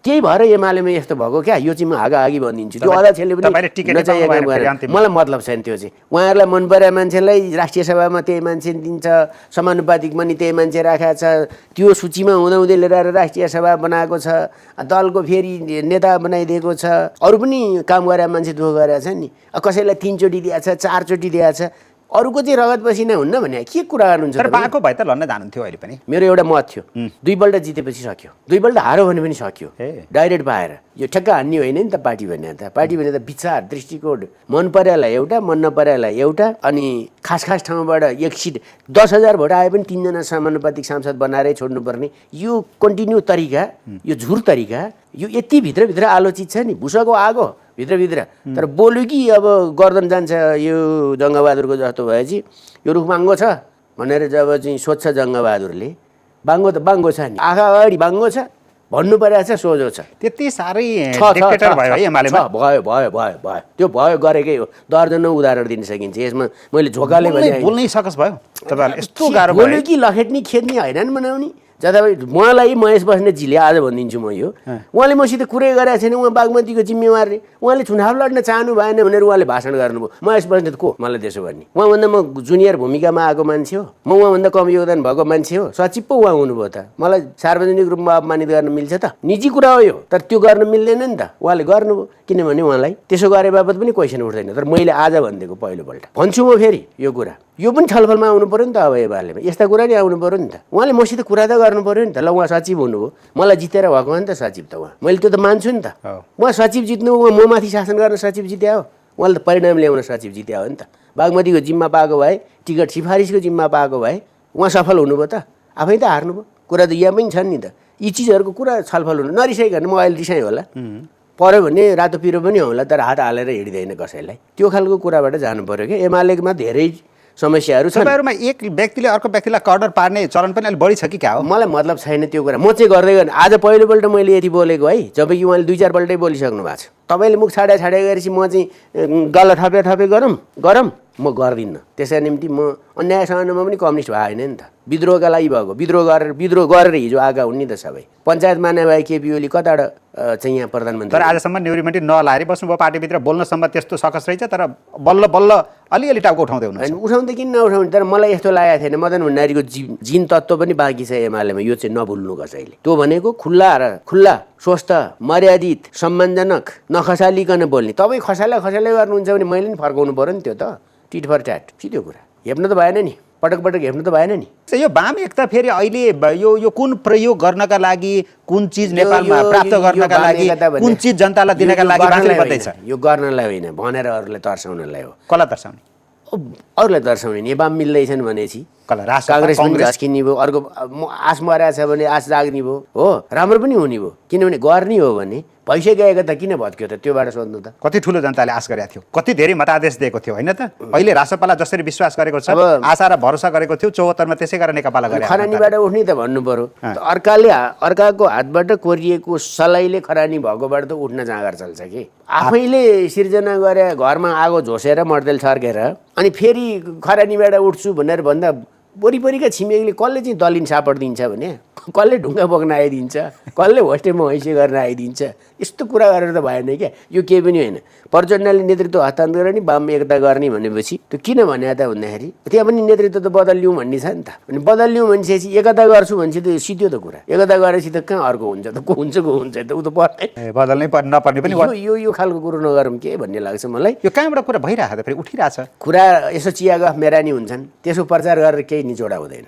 त्यही भएर एमालेमा यस्तो भएको क्या यो चाहिँ म आगाआगी भनिदिन्छु त्यो अध्यक्षले पनि मलाई मतलब छैन त्यो चाहिँ उहाँहरूलाई मन परेको मान्छेलाई राष्ट्रिय सभामा त्यही मान्छे दिन्छ समानुपातिक पनि त्यही मान्छे राखेको छ त्यो सूचीमा हुँदाहुँदै लिएर राष्ट्रिय सभा बनाएको छ दलको फेरि नेता बनाइदिएको छ अरू पनि काम गरेर मान्छे दुःख गरेको छ नि कसैलाई 3 चोटि दिएको छ 4 चोटि दिएको छ अरूको चाहिँ रगत पसिना हुन्न भने के कुरा गर्नुहुन्छ तर पाएको भए त लड्न जानुहुन्थ्यो अहिले पनि मेरो एउटा मत थियो 2 पल्ट जितेपछि सक्यो 2 पल्ट हारो भने पनि सक्यो डाइरेक्ट पाएर यो ठ्याक्क हान्ने होइन नि त पार्टी भने त विचार दृष्टिकोण मन पर्यालाई एउटा मन नपर्यालाई एउटा अनि खास ठाउँबाट एक सिट 10,000 भोट आए पनि 3 जना समानुपातिक सांसद बनाएरै छोड्नुपर्ने यो कन्टिन्यू तरिका यो झुर तरिका यो यति भित्र आलोचित छ नि भुसको आगो भित्र तर बोल्यो कि अब गर्दन जान्छ यो जङ्गबहादुरको जस्तो भएपछि यो रुख बाङ्गो छ भनेर जब चाहिँ सोध्छ जङ्गबहादुरले बाङ्गो त बाङ्गो छ नि आँखा अगाडि बाङ्गो छ भन्नु परेको छ सोझो छ त्यति साह्रै डिक्टेटर भयो है एमालेमा भयो त्यो भयो गरेकै हो दर्जनौं उदाहरण दिन सकिन्छ यसमा मैले झोकाले भने बोल्नै सकस भयो तपाईहरुले यस्तो गाह्रो बोल्यो कि लखेट्ने खेद्ने हैरान बनाउने जताभाइ उहाँलाई महेश बस्नेतजीले आज भनिदिन्छु म यो उहाँले मसित कुरै गरेको छैन उहाँ बागमतीको जिम्मेवार रे उहाँले चुनाव लड्न चाहनु भएन भनेर उहाँले भाषण गर्नुभयो महेश बस्नेत को मलाई त्यसो भन्ने उहाँभन्दा म जुनियर भूमिकामा आएको मान्छे हो म उहाँभन्दा कम योगदान भएको मान्छे हो सचिव पो उहाँ हुनुभयो त मलाई सार्वजनिक रूपमा अपमानित गर्न मिल्छ त निजी कुरा हो यो तर त्यो गर्न मिल्दैन नि त उहाँले गर्नुभयो किनभने उहाँलाई त्यसो गरे बापत पनि क्वेसन उठ्दैन तर मैले आज भनिदिएको पहिलोपल्ट भन्छु म फेरि यो कुरा यो पनि छलफलमा आउनु पर्यो नि त अब एमालेमा यस्ता कुरा नि आउनु पर्यो नि त उहाँले मसित कुरा त गर्नु पर्यो नि त ल उहाँ सचिव हुनुभयो मलाई जितेर भएको हो नि त सचिव त उहाँ मैले त्यो त मान्छु नि त उहाँ सचिव जित्नु उहाँ म माथि शासन गर्न सचिव जित्या हो उहाँले त परिणाम ल्याउन सचिव जित्या हो नि त बागमतीको जिम्मा पाएको भए टिकट सिफारिसको जिम्मा पाएको भए उहाँ सफल हुनुभयो त आफै त हार्नुभयो कुरा त यहाँ पनि छन् नि त यी चिजहरूको कुरा छलफल हुनु नरिसाइकन म अहिले रिसाएँ होला पर्यो भने रातो पिरो पनि होला तर हात हालेर हिँड्दैन कसैलाई त्यो खालको कुराबाट जानु पर्यो क्या एमालेमा धेरै समस्याहरू छन् तपाईहरुमा एक व्यक्तिले अर्को व्यक्तिलाई कर्डर पार्ने चलन पनि अलि बढी छ कि क्या हो मलाई मतलब छैन त्यो कुरा म चाहिँ गर्दै गर्नु आज पहिलोपल्ट मैले यति बोलेको है जबकि उहाँले 2-4 पल्टै बोलिसक्नु भएको छ तपाईले मुख छाडे गरेपछि म चाहिँ गल्ला थपे गरम म गर्दिनँ त्यसै निम्ति म अन्याय सहनमा पनि कम्युनिस्ट भए होइन नि त विद्रोहका लागि भएको विद्रोह गरेर हिजो आएका हुन् नि त सबै पञ्चायत माने भाइ केपी ओली कताबाट चाहिँ यहाँ प्रधानमन्त्री तर आजसम्म न्युरिमेन्टी नलाएर बस्नुभयो पार्टीभित्र बोल्नसम्म त्यस्तो सकस रहेछ तर बल्ल अलिअलि टाउको उठाउँदै हुनुहुन्छ उठाउँदै किन नउठाउने तर मलाई यस्तो लागेको थिएन मदन भण्डारीको जिन तत्त्व पनि बाँकी छ एमालेमा यो चाहिँ नभुल्नु कसैले त्यो भनेको खुल्ला स्वस्थ मर्यादित सम्मानजनक नखसालिकन बोल्ने तपाईँ खसाले गर्नुहुन्छ भने मैले पनि फर्काउनु पर्यो नि त्यो त टिट फर ट्याट त्यो कुरा हेप्नु त भएन नि पटक हेप्नु त भएन नि यो वाम एकता फेरि अहिले यो कुन प्रयोग गर्नका लागि कुन चिज नेपालमा प्राप्त गर्नका लागि कुन चिज जनतालाई दिनका लागि मात्रै बन्दैछ यो गर्नलाई होइन भनेर अरूलाई तर्साउनलाई हो कसलाई तर्साउने अरूलाई तर्साउने नि वाम मिल्दैछन् भनेपछि कांग्रेस पनि झस्किने भयो अर्को आश मरेको छ भने आश जाग्ने भयो हो राम्रो पनि हुने भयो किनभने गर्ने हो भने भइसकेको त किन भत्क्यो त त्योबाट सोध्नु त कति ठुलो जनताले आश गरेको थियो कति धेरै मतादेश दिएको थियो हैन त अहिले राष्ट्रपाललाई जसरी विश्वास गरेको छ आशा र भरोसा गरेको थियो 74 मा त्यसै गरेर नेकपाला गरे खरानीबाट उठ्ने त भन्नु पर्यो अर्काको हातबाट कोरिएको सलाइले खरानी भएकोबाट त उठ्न जाँगर चल्छ कि आफैले सिर्जना गरे घरमा आगो झोसेर मर्देल छर्केर अनि फेरि खरानीबाट उठ्छु भनेर भन्दा वरिपरिका छिमेकीले कसले चाहिँ दलिन सापट दिन्छ भने कसले ढुङ्गा बोक्न आइदिन्छ कसले होस्टेलमा हैसे गर्न आइदिन्छ यस्तो कुरा गरेर त भएन क्या यो केही पनि होइन प्रचण्डले नेतृत्व हस्तान्तरण गर्ने वाम एकता गर्ने भनेपछि त्यो किन भने त भन्दाखेरि त्यहाँ पनि नेतृत्व त बदलियौँ भन्ने छ नि त अनि बदलियौँ भनेपछि एकता गर्छु भनेपछि त सिध्यो त कुरा एकता गरेपछि त कहाँ अर्को हुन्छ त को हुन्छ त ऊ त पर्ने बदल्नै नपर्ने पनि यो खालको कुरो नगरौँ के भन्ने लाग्छ मलाई यो कहाँबाट कुरा भइरहेको त फेरि उठिरहेछ कुरा यसो चिया गफ मेरानी हुन्छन् त्यसको प्रचार गरेर केही निचोडा हुँदैन